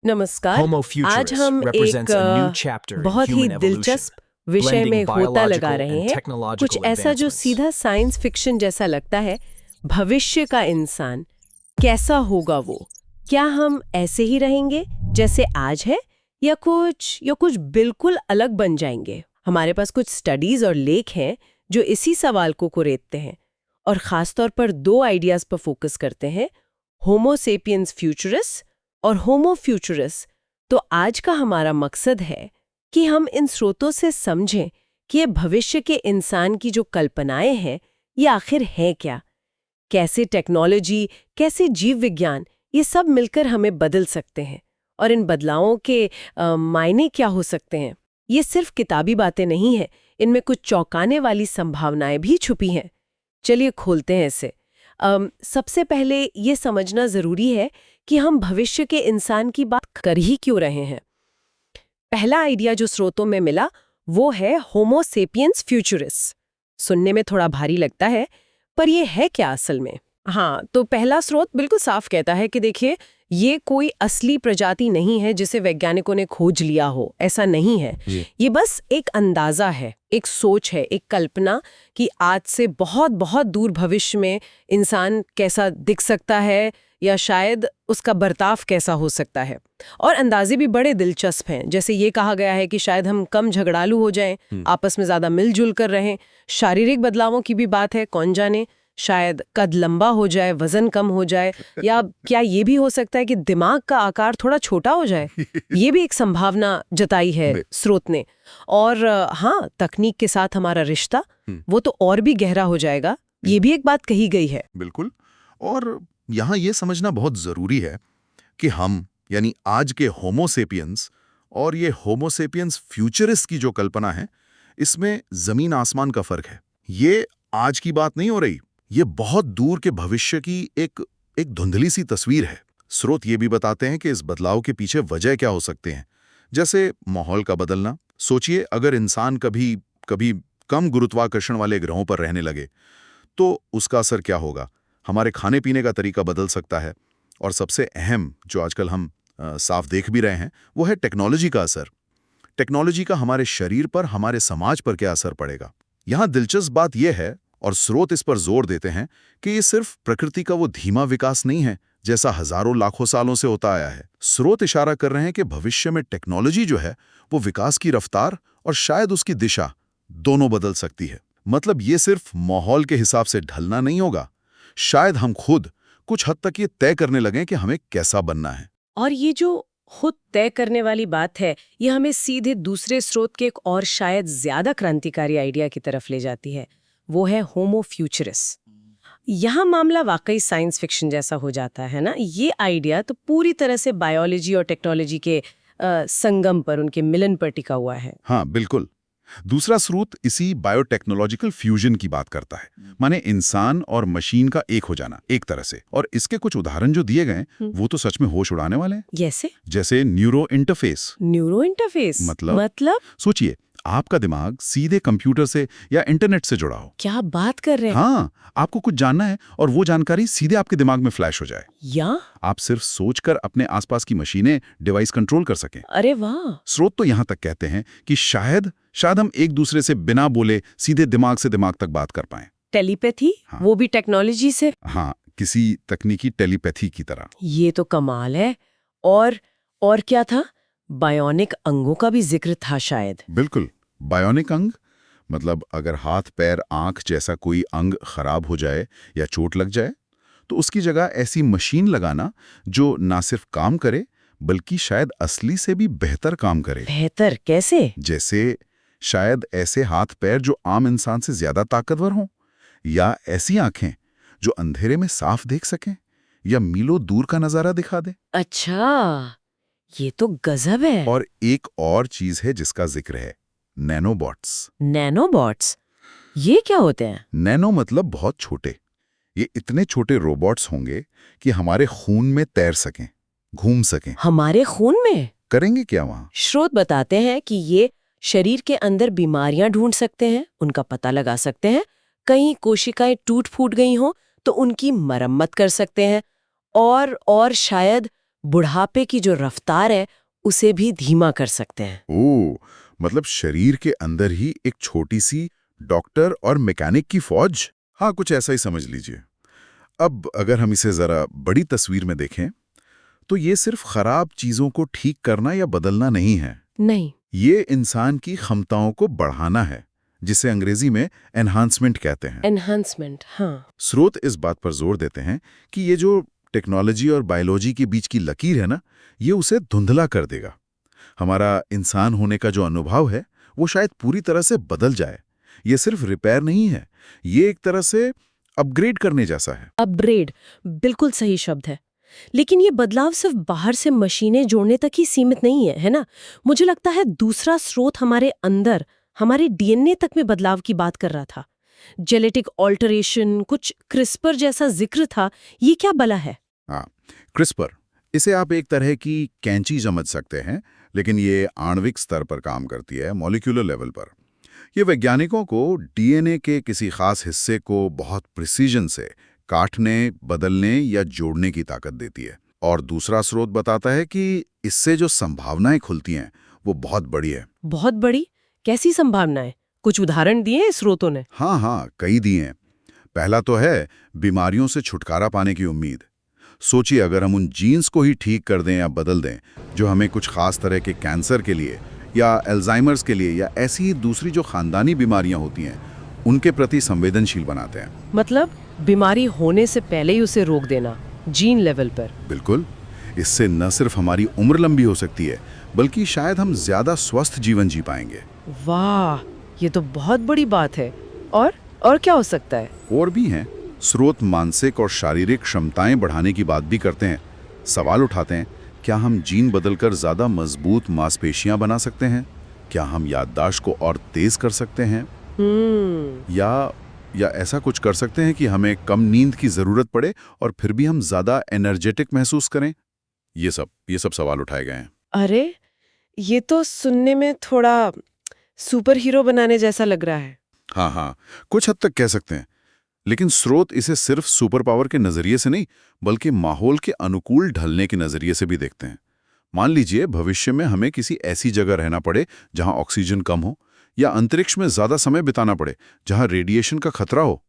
नमस्कार। Homo आज futurus हम represents a new एक chapter in बहुत ही human evolution, दिलचस्प विषय blending में होता लगा biological रहे and हैं, technological कुछ ऐसा जो advancements. सीधा साइंस फिक्शन जैसा लगता है। भविष्य का इंसान कैसा होगा वो? क्या हम ऐसे ही रहेंगे जैसे आज है, या कुछ बिल्कुल अलग बन जाएंगे? हमारे पास कुछ स्टडीज और लेख हैं जो इसी सवाल को कुरेदते हैं, और खासतौर पर दो आइडियाज पर फोकस करते हैं, होमो सेपियंस फ्यूचरस और होमो फ्यूचरस। तो आज का हमारा मकसद है कि हम इन स्रोतों से समझें कि ये भविष्य के इंसान की जो कल्पनाएं हैं ये आखिर है क्या, कैसे टेक्नोलॉजी, कैसे जीव विज्ञान ये सब मिलकर हमें बदल सकते हैं, और इन बदलावों के मायने क्या हो सकते हैं। ये सिर्फ किताबी बातें नहीं हैं, इनमें कुछ चौंकाने वाली संभावनाएं भी छुपी हैं। चलिए खोलते हैं इसे। सबसे पहले ये समझना जरूरी है कि हम भविष्य के इंसान की बात कर ही क्यों रहे हैं। पहला आइडिया जो स्रोतों में मिला वो है होमो सेपियंस फ्यूचरिस। सुनने में थोड़ा भारी लगता है, पर ये है क्या असल में? हाँ, तो पहला स्रोत बिल्कुल साफ कहता है कि देखिए, ये कोई असली प्रजाति नहीं है जिसे वैज्ञानिकों ने खोज लिया हो, ऐसा नहीं है। ये बस एक अंदाजा है, एक सोच है, एक कल्पना कि आज से बहुत बहुत दूर भविष्य में इंसान कैसा दिख सकता है, या शायद उसका बर्ताव कैसा हो सकता है। और अंदाजे भी बड़े दिलचस्प हैं। जैसे ये कहा गया है कि शायद हम कम झगड़ालू हो जाएं, आपस में ज्यादा मिलजुल कर रहें। शारीरिक बदलावों की भी बात है, कौन जाने, शायद कद लंबा हो जाए, वजन कम हो जाए, या क्या ये भी हो सकता है कि दिमाग का आकार थोड़ा छोटा हो जाए। ये भी एक संभावना जताई है स्रोत ने। और हाँ, तकनीक के साथ हमारा रिश्ता वो तो और भी गहरा हो जाएगा, ये भी एक बात कही गई है। बिल्कुल। और यहाँ ये समझना बहुत जरूरी है कि हम यानी आज के होमो सेपियंस और ये होमो सेपियंस फ्यूचरिस्ट की जो कल्पना है, इसमें जमीन आसमान का फर्क है। ये आज की बात नहीं हो रही, ये बहुत दूर के भविष्य की एक धुंधली सी तस्वीर है। स्रोत ये भी बताते हैं कि इस बदलाव के पीछे वजह क्या हो सकते हैं, जैसे माहौल का बदलना। सोचिए, अगर इंसान कभी कम गुरुत्वाकर्षण वाले ग्रहों पर रहने लगे तो उसका असर क्या होगा। हमारे खाने पीने का तरीका बदल सकता है। और सबसे अहम जो आजकल हम साफ देख भी रहे हैं वो है टेक्नोलॉजी का असर। टेक्नोलॉजी का हमारे शरीर पर, हमारे समाज पर क्या असर पड़ेगा। यहाँ दिलचस्प बात यह है, और स्रोत इस पर जोर देते हैं, कि ये सिर्फ प्रकृति का वो धीमा विकास नहीं है जैसा हजारों लाखों सालों से होता आया है। स्रोत इशारा कर रहे हैं कि भविष्य में टेक्नोलॉजी जो है वो विकास की रफ्तार और शायद उसकी दिशा दोनों बदल सकती है। मतलब ये सिर्फ माहौल के हिसाब से ढलना नहीं होगा, शायद हम खुद कुछ हद तक ये तय करने लगें कि हमें कैसा बनना है। और ये जो खुद तय करने वाली बात है, ये हमें सीधे दूसरे स्रोत के एक और शायद ज्यादा क्रांतिकारी आइडिया की तरफ ले जाती है। वो है होमो फ्यूचरिस। यहाँ मामला वाकई साइंस फिक्शन जैसा हो जाता है ना। ये आइडिया तो पूरी तरह से बायोलॉजी और टेक्नोलॉजी के संगम पर, उनके मिलन पर टिका हुआ है। हाँ बिल्कुल। दूसरा स्रोत इसी बायोटेक्नोलॉजिकल फ्यूजन की बात करता है, माने इंसान और मशीन का एक हो जाना एक तरह से। और इसके कुछ उदाहरण जो दिए गए वो तो सच में होश उड़ाने वाले हैं। जैसे न्यूरो इंटरफेस। मतलब सोचिए, आपका दिमाग सीधे कंप्यूटर से या इंटरनेट से जुड़ा हो। क्या बात कर रहे हैं? हाँ, आपको कुछ जानना है और वो जानकारी सीधे आपके दिमाग में फ्लैश हो जाए, या आप सिर्फ सोचकर अपने आसपास की मशीनें, डिवाइस कंट्रोल कर सकें। अरे वाह। स्रोत तो यहाँ तक कहते हैं कि शायद हम एक दूसरे से बिना बोले सीधे दिमाग से दिमाग तक बात कर पाएं। टेलीपैथी? हाँ। वो भी टेक्नोलॉजी से? हाँ, किसी तकनीकी टेलीपैथी की तरह। ये तो कमाल है। और क्या था? बायोनिक अंगों का भी जिक्र था शायद। बिल्कुल। बायोनिक अंग मतलब अगर हाथ, पैर, आंख जैसा कोई अंग खराब हो जाए या चोट लग जाए तो उसकी जगह ऐसी मशीन लगाना जो ना सिर्फ काम करे बल्कि शायद असली से भी बेहतर काम करे। बेहतर कैसे? जैसे शायद ऐसे हाथ पैर जो आम इंसान से ज्यादा ताकतवर हों, या ऐसी आंखें जो अंधेरे में साफ देख सकें, या मीलों दूर का नजारा दिखा दे। अच्छा, ये तो गजब है। और एक और चीज है जिसका जिक्र है, नैनोबॉट्स। नैनोबॉट्स? ये क्या होते हैं? नैनो मतलब बहुत छोटे। ये इतने छोटे रोबोट्स होंगे कि हमारे खून में तैर सकें, घूम सकें। हमारे खून में? करेंगे क्या वहां? स्रोत बताते हैं कि ये शरीर के अंदर बीमारियां ढूंढ सकते हैं, उनका पता लगा सकते हैं, कहीं कोशिकाएं टूट फूट गई हों तो उनकी मरम्मत कर सकते हैं, और शायद बुढ़ापे की जो रफ्तार है उसे भी धीमा कर सकते हैं। ओह, मतलब शरीर के अंदर ही एक छोटी सी डॉक्टर और मैकेनिक की फौज। हाँ, कुछ ऐसा ही समझ लीजिए। अब अगर हम इसे जरा बड़ी तस्वीर में देखें तो ये सिर्फ खराब चीजों को ठीक करना या बदलना नहीं है। नहीं। ये इंसान की क्षमताओं को बढ़ाना है, जिसे अंग्रेजी में एनहांसमेंट कहते हैं। एनहांसमेंट, हाँ। स्रोत इस बात पर जोर देते हैं कि ये जो टेक्नोलॉजी और बायोलॉजी के बीच की लकीर है ना, ये उसे धुंधला कर देगा। हमारा इंसान होने का जो अनुभव है वो शायद पूरी तरह से बदल जाए। ये सिर्फ रिपेयर नहीं है, ये एक तरह से अपग्रेड करने जैसा है। अपग्रेड, बिल्कुल सही शब्द है। लेकिन ये बदलाव सिर्फ बाहर से मशीनें जोड़ने तक ही सीमित नहीं है, है ना? मुझे लगता है दूसरा स्रोत हमारे अंदर, हमारे डीएनए तक में बदलाव की बात कर रहा था। जेनेटिक ऑल्टरेशन, कुछ क्रिस्पर जैसा जिक्र था, ये क्या भला है? हाँ, क्रिस्पर, इसे आप एक तरह की कैंची समझ सकते हैं, लेकिन ये आणविक स्तर पर काम करती है, मॉलिक्यूलर लेवल पर। ये वैज्ञानिकों को डीएनए के किसी खास हिस्से को बहुत प्रिसीजन से काटने, बदलने या जोड़ने की ताकत देती है। और दूसरा स्रोत बताता है कि इससे जो संभावनाएं खुलती हैं वो बहुत बड़ी है। बहुत बड़ी? कैसी संभावनाएं? कुछ उदाहरण दिए इस स्रोतों ने? हाँ, कई दिए हैं। पहला तो है बीमारियों से छुटकारा पाने की उम्मीद। सोचिए, अगर हम उन जीन्स को ही ठीक कर दें या बदल दें जो हमें कुछ खास तरह के कैंसर के लिए या अल्जाइमर्स के लिए या ऐसी ही दूसरी जो खानदानी बीमारियां होती हैं उनके प्रति संवेदनशील बनाते हैं। मतलब बीमारी होने से पहले ही उसे रोक देना, जीन लेवल पर। बिल्कुल। इससे न सिर्फ हमारी उम्र लंबी हो सकती है, बल्कि शायद हम ज्यादा स्वस्थ जीवन जी पाएंगे। वाह, ये तो बहुत बड़ी बात है। और क्या हो सकता है? और भी हैं। स्रोत मानसिक और शारीरिक क्षमताएं बढ़ाने की बात भी करते हैं। सवाल उठाते हैं, क्या हम जीन बदलकर ज्यादा मजबूत मांसपेशियां बना सकते हैं? क्या हम याददाश्त को और तेज कर सकते हैं? या ऐसा कुछ कर सकते हैं कि हमें कम नींद की जरूरत पड़े और फिर भी हम ज्यादा एनर्जेटिक महसूस करें? ये सब सवाल उठाए गए हैं। अरे, ये तो सुनने में थोड़ा सुपर हीरो बनाने जैसा लग रहा है। हाँ, कुछ हद तक कह सकते हैं। लेकिन स्रोत इसे सिर्फ सुपर पावर के नजरिए से नहीं, बल्कि माहौल के अनुकूल ढलने के नजरिए से भी देखते हैं। मान लीजिए भविष्य में हमें किसी ऐसी जगह रहना पड़े जहां ऑक्सीजन कम हो, या अंतरिक्ष में ज्यादा समय बिताना पड़े जहां रेडिएशन का खतरा हो।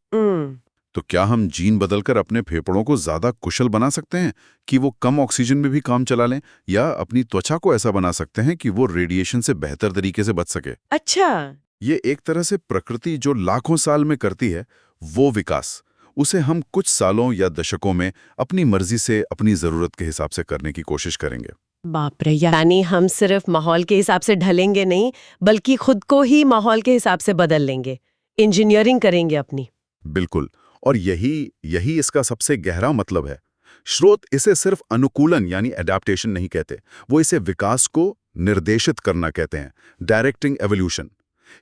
तो क्या हम जीन बदलकर अपने फेफड़ों को ज्यादा कुशल बना सकते हैं कि वो कम ऑक्सीजन में भी काम चला लें, या अपनी त्वचा को ऐसा बना सकते हैं कि वो रेडिएशन से बेहतर तरीके से बच सके? अच्छा, ये एक तरह से प्रकृति जो लाखों साल में करती है, वो विकास, उसे हम कुछ सालों या दशकों में अपनी मर्जी से अपनी जरूरत के हिसाब से करने की कोशिश करेंगे। बाप रे, यानी हम सिर्फ माहौल के हिसाब से ढलेंगे नहीं, बल्कि खुद को ही माहौल के हिसाब से बदल लेंगे, इंजीनियरिंग करेंगे अपनी। बिल्कुल, और यही इसका सबसे गहरा मतलब है। स्रोत इसे सिर्फ अनुकूलन यानी एडाप्टेशन नहीं कहते, वो इसे विकास को निर्देशित करना कहते हैं, डायरेक्टिंग एवोल्यूशन।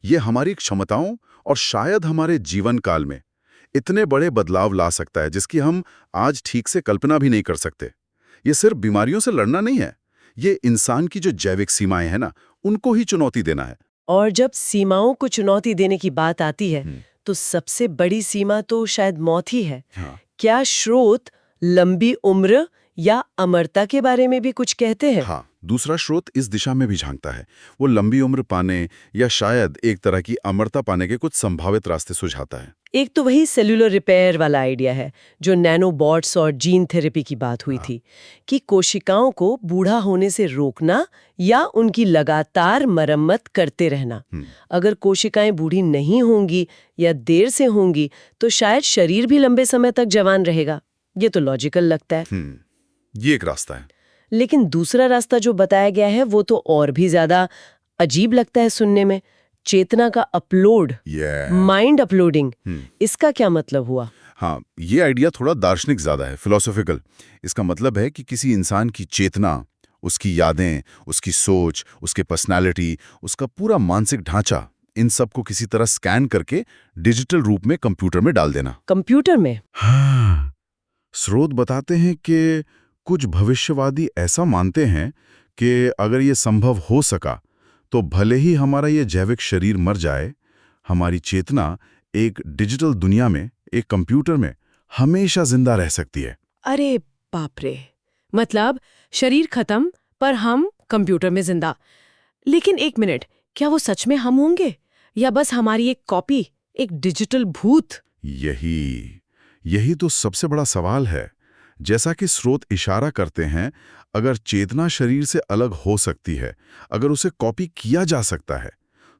ये हमारी क्षमताओं और शायद हमारे जीवन काल में इतने बड़े बदलाव ला सकता है जिसकी हम आज ठीक से कल्पना भी नहीं कर सकते। ये सिर्फ बीमारियों से लड़ना नहीं है, ये इंसान की जो जैविक सीमाएं हैं ना, उनको ही चुनौती देना है। और जब सीमाओं को चुनौती देने की बात आती है तो सबसे बड़ी सीमा तो शायद मौत ही है। हाँ। क्या स्रोत लंबी उम्र या अमरता के बारे में भी कुछ कहते हैं? हाँ, दूसरा स्रोत इस दिशा में भी झांकता है। वो लंबी उम्र पाने या शायद एक तरह की अमरता पाने के कुछ संभावित रास्ते सुझाता है। एक तो वही सेलुलर रिपेयर वाला आइडिया है जो नैनोबॉट्स और जीन थेरेपी की बात हुई थी, कि कोशिकाओं को बूढ़ा होने से रोकना या उनकी लगातार मरम्मत करते रहना। अगर कोशिकाएं बूढ़ी नहीं होंगी या देर से होंगी तो शायद शरीर भी लंबे समय तक जवान रहेगा। ये तो लॉजिकल लगता है। ये एक रास्ता है। लेकिन दूसरा रास्ता जो बताया गया है वो तो और भी ज्यादा अजीब लगता है सुनने में। चेतना का अपलोड, माइंड अपलोडिंग, इसका क्या मतलब हुआ? हाँ, ये आइडिया थोड़ा दार्शनिक ज्यादा है, फिलोसॉफिकल। इसका मतलब है कि किसी इंसान की चेतना, उसकी यादें, उसकी सोच, उसके पर्सनालिटी, उसका पूरा मानसिक ढांचा, इन सब को किसी तरह स्कैन करके डिजिटल रूप में कंप्यूटर में डाल देना। कंप्यूटर में? हाँ। स्रोत बताते हैं कि कुछ भविष्यवादी ऐसा मानते हैं कि अगर ये संभव हो सका तो भले ही हमारा ये जैविक शरीर मर जाए, हमारी चेतना एक डिजिटल दुनिया में, एक कंप्यूटर में हमेशा जिंदा रह सकती है। अरे बाप रे, मतलब शरीर खत्म पर हम कंप्यूटर में जिंदा। लेकिन एक मिनट, क्या वो सच में हम होंगे या बस हमारी एक कॉपी, एक डिजिटल भूत? यही तो सबसे बड़ा सवाल है। जैसा कि स्रोत इशारा करते हैं, अगर चेतना शरीर से अलग हो सकती है, अगर उसे कॉपी किया जा सकता है,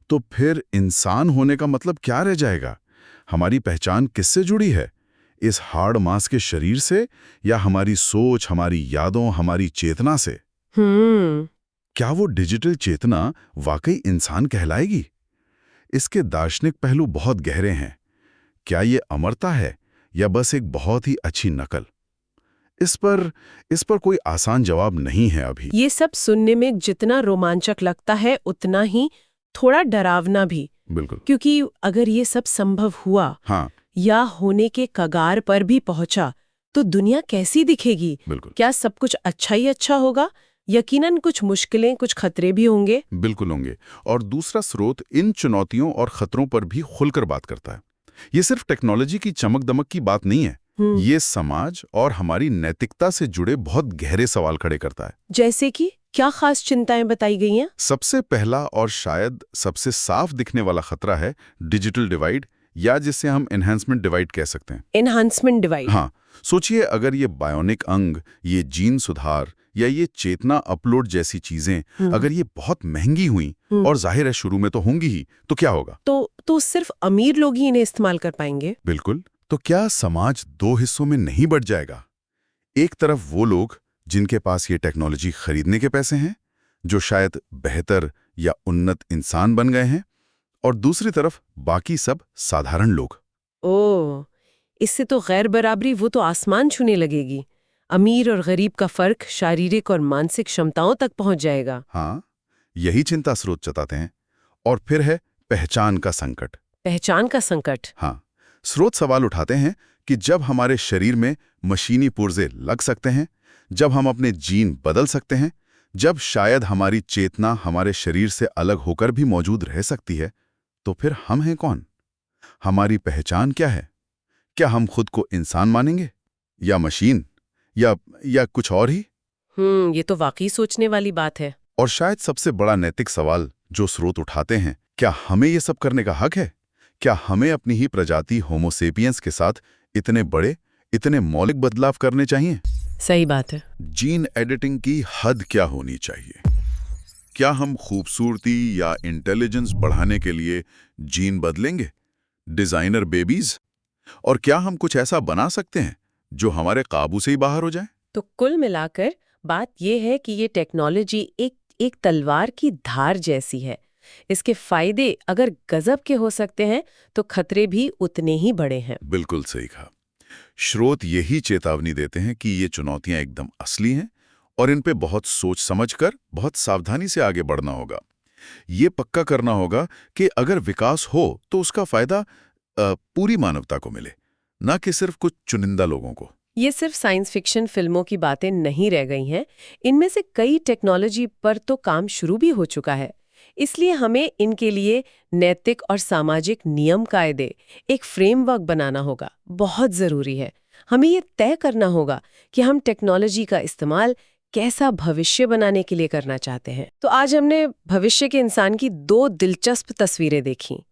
तो फिर इंसान होने का मतलब क्या रह जाएगा? हमारी पहचान किससे जुड़ी है? इस हाड़ मांस के शरीर से या हमारी सोच, हमारी यादों, हमारी चेतना से? क्या वो डिजिटल चेतना वाकई इंसान कहलाएगी? इसके दार्शनिक पहलू बहुत गहरे हैं। क्या ये अमरता है या बस एक बहुत ही अच्छी नकल? इस पर कोई आसान जवाब नहीं है अभी। ये सब सुनने में जितना रोमांचक लगता है उतना ही थोड़ा डरावना भी। बिल्कुल। क्योंकि अगर ये सब संभव हुआ, हाँ, या होने के कगार पर भी पहुंचा, तो दुनिया कैसी दिखेगी? बिल्कुल। क्या सब कुछ अच्छा ही अच्छा होगा? यकीनन कुछ मुश्किलें, कुछ खतरे भी होंगे। बिल्कुल होंगे। और दूसरा स्रोत इन चुनौतियों और खतरों पर भी खुलकर बात करता है। ये सिर्फ टेक्नोलॉजी की चमक दमक की बात नहीं है, ये समाज और हमारी नैतिकता से जुड़े बहुत गहरे सवाल खड़े करता है। जैसे कि क्या खास चिंताएं बताई गई हैं? सबसे पहला और शायद सबसे साफ दिखने वाला खतरा है डिजिटल डिवाइड, या जिसे हम एनहांसमेंट डिवाइड कह सकते हैं। Enhancement divide? हाँ, सोचिए अगर ये बायोनिक अंग, ये जीन सुधार या ये चेतना अपलोड जैसी चीजें अगर ये बहुत महंगी हुई, और जाहिर है शुरू में तो होंगी ही, तो क्या होगा? तो सिर्फ अमीर लोग ही इन्हें इस्तेमाल कर पाएंगे? बिल्कुल। तो क्या समाज दो हिस्सों में नहीं बंट जाएगा? एक तरफ वो लोग जिनके पास ये टेक्नोलॉजी खरीदने के पैसे हैं, जो शायद बेहतर या उन्नत इंसान बन गए हैं, और दूसरी तरफ बाकी सब साधारण लोग। ओह, इससे तो गैर बराबरी वो तो आसमान छूने लगेगी। अमीर और गरीब का फर्क शारीरिक और मानसिक क्षमताओं तक पहुंच जाएगा। हाँ, यही चिंता स्रोत जताते हैं। और फिर है पहचान का संकट। पहचान का संकट? हाँ, स्रोत सवाल उठाते हैं कि जब हमारे शरीर में मशीनी पुर्जे लग सकते हैं, जब हम अपने जीन बदल सकते हैं, जब शायद हमारी चेतना हमारे शरीर से अलग होकर भी मौजूद रह सकती है, तो फिर हम हैं कौन? हमारी पहचान क्या है? क्या हम खुद को इंसान मानेंगे या मशीन या कुछ और ही? ये तो वाकई सोचने वाली बात है। और शायद सबसे बड़ा नैतिक सवाल जो स्रोत उठाते हैं, क्या हमें ये सब करने का हक है? क्या हमें अपनी ही प्रजाति होमो सेपियंस के साथ इतने बड़े, इतने मौलिक बदलाव करने चाहिए? सही बात है। जीन एडिटिंग की हद क्या होनी चाहिए? क्या हम खूबसूरती या इंटेलिजेंस बढ़ाने के लिए जीन बदलेंगे? Designer babies? और क्या हम कुछ ऐसा बना सकते हैं जो हमारे काबू से ही बाहर हो जाए? तो कुल मिलाकर बात यह है कि ये टेक्नोलॉजी एक तलवार की धार जैसी है। इसके फायदे अगर गजब के हो सकते हैं, तो खतरे भी उतने ही बड़े हैं। बिल्कुल सही कहा। स्रोत यही चेतावनी देते हैं कि ये चुनौतियां एकदम असली हैं और इन पे बहुत सोच समझकर, बहुत सावधानी से आगे बढ़ना होगा। ये पक्का करना होगा कि अगर विकास हो तो उसका फायदा पूरी मानवता को मिले, ना कि सिर्फ कुछ चुनिंदा लोगों को। ये सिर्फ साइंस फिक्शन फिल्मों की बातें नहीं रह गई हैं। इनमें से कई टेक्नोलॉजी पर तो काम शुरू भी हो चुका है। इसलिए हमें इनके लिए नैतिक और सामाजिक नियम कायदे, एक फ्रेमवर्क बनाना होगा। बहुत ज़रूरी है। हमें ये तय करना होगा कि हम टेक्नोलॉजी का इस्तेमाल कैसा भविष्य बनाने के लिए करना चाहते हैं। तो आज हमने भविष्य के इंसान की दो दिलचस्प तस्वीरें देखी।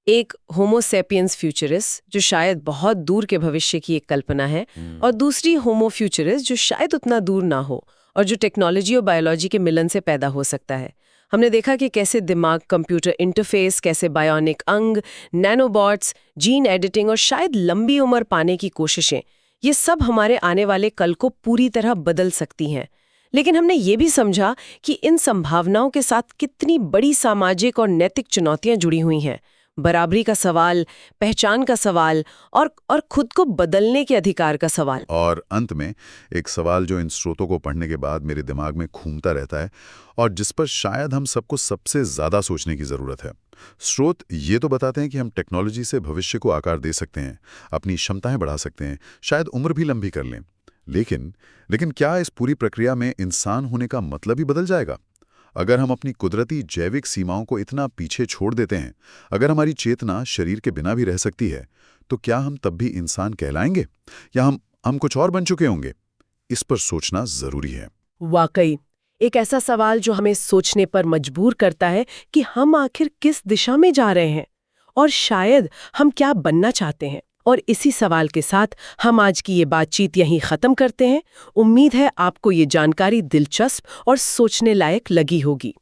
एक होमो सेपियंस फ्यूचरिस्ट, जो शायद बहुत दूर के भविष्य की एक कल्पना है, और दूसरी होमो फ्यूचरिस्ट, जो शायद उतना दूर ना हो और जो टेक्नोलॉजी और बायोलॉजी के मिलन से पैदा हो सकता है। हमने देखा कि कैसे दिमाग कंप्यूटर इंटरफेस, कैसे बायोनिक अंग, नैनोबॉट्स, जीन एडिटिंग और शायद लंबी उम्र पाने की कोशिशें, ये सब हमारे आने वाले कल को पूरी तरह बदल सकती हैं। लेकिन हमने ये भी समझा कि इन संभावनाओं के साथ कितनी बड़ी सामाजिक और नैतिक चुनौतियां जुड़ी हुई हैं। बराबरी का सवाल, पहचान का सवाल और खुद को बदलने के अधिकार का सवाल। और अंत में एक सवाल जो इन स्रोतों को पढ़ने के बाद मेरे दिमाग में घूमता रहता है और जिस पर शायद हम सबको सबसे ज़्यादा सोचने की ज़रूरत है। स्रोत ये तो बताते हैं कि हम टेक्नोलॉजी से भविष्य को आकार दे सकते हैं, अपनी क्षमताएं बढ़ा सकते हैं, शायद उम्र भी लंबी कर लें। लेकिन क्या इस पूरी प्रक्रिया में इंसान होने का मतलब ही बदल जाएगा? अगर हम अपनी कुदरती जैविक सीमाओं को इतना पीछे छोड़ देते हैं, अगर हमारी चेतना शरीर के बिना भी रह सकती है, तो क्या हम तब भी इंसान कहलाएंगे या हम कुछ और बन चुके होंगे? इस पर सोचना जरूरी है। वाकई एक ऐसा सवाल जो हमें सोचने पर मजबूर करता है कि हम आखिर किस दिशा में जा रहे हैं और शायद हम क्या बनना चाहते हैं। और इसी सवाल के साथ हम आज की ये बातचीत यहीं खत्म करते हैं। उम्मीद है आपको ये जानकारी दिलचस्प और सोचने लायक लगी होगी।